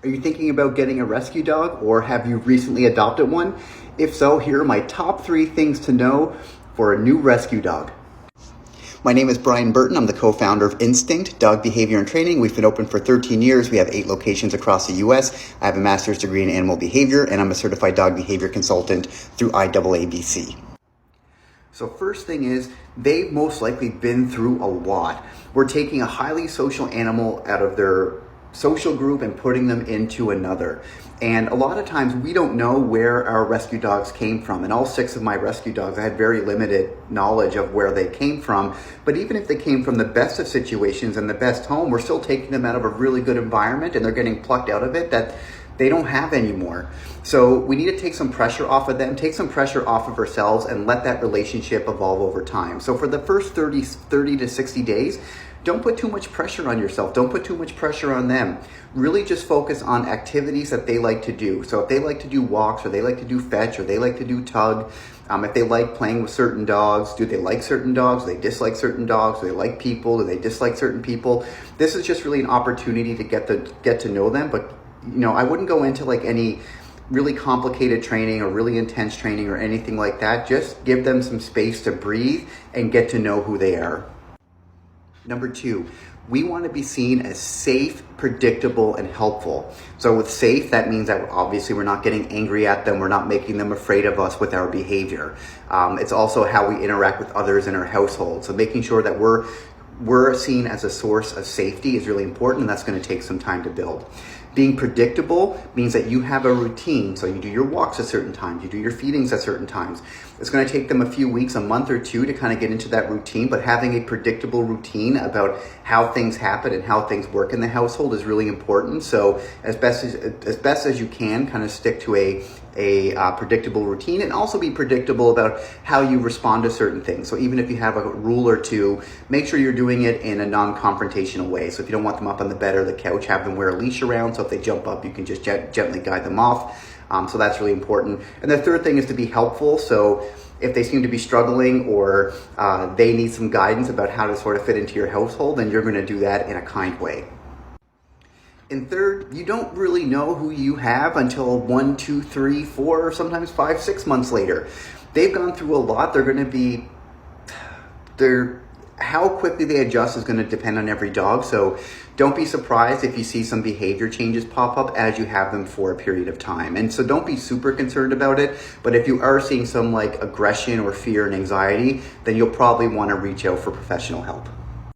Are you thinking about getting a rescue dog, or have you recently adopted one? If so, here are my top 3 things to know for a new rescue dog. My name is Brian Burton. I'm the co-founder of Instinct Dog Behavior and Training. We've been open for 13 years. We have 8 locations across the US. I have a master's degree in animal behavior, and I'm a certified dog behavior consultant through IAABC. So first thing is, they've most likely been through a lot. We're taking a highly social animal out of their social group and putting them into another. And a lot of times we don't know where our rescue dogs came from. And all 6 of my rescue dogs, I had very limited knowledge of where they came from. But even if they came from the best of situations and the best home, we're still taking them out of a really good environment, and they're getting plucked out of it that they don't have anymore. So we need to take some pressure off of them, take some pressure off of ourselves, and let that relationship evolve over time. So for the first 30 to 60 days, don't put too much pressure on yourself. Don't put too much pressure on them. Really just focus on activities that they like to do. So if they like to do walks, or they like to do fetch, or they like to do tug, if they like playing with certain dogs, do they like certain dogs? Do they dislike certain dogs? Do they like people? Do they dislike certain people? This is just really an opportunity to get to know them. But I wouldn't go into like any really complicated training or really intense training or anything like that. Just give them some space to breathe and get to know who they are. Number 2, we want to be seen as safe, predictable, and helpful. So with safe, that means that obviously we're not getting angry at them. We're not making them afraid of us with our behavior. It's also how we interact with others in our household. So making sure that we're seen as a source of safety is really important, and that's going to take some time to build. Being predictable means that you have a routine. So you do your walks at certain times, you do your feedings at certain times. It's going to take them a few weeks, a month or 2 to kind of get into that routine, but having a predictable routine about how things happen and how things work in the household is really important. So as best as you can, kind of stick to a predictable routine, and also be predictable about how you respond to certain things. So even if you have a rule or 2, make sure you're doing it in a non-confrontational way. So if you don't want them up on the bed or the couch, have them wear a leash around, so if they jump up, you can just gently guide them off. So that's really important. And the third thing is to be helpful. So if they seem to be struggling, or they need some guidance about how to sort of fit into your household, then you're going to do that in a kind way. And third, you don't really know who you have until 1, 2, 3, 4, or sometimes 5, 6 months later. They've gone through a lot. How quickly they adjust is going to depend on every dog. So don't be surprised if you see some behavior changes pop up as you have them for a period of time. And so don't be super concerned about it. But if you are seeing some like aggression or fear and anxiety, then you'll probably want to reach out for professional help.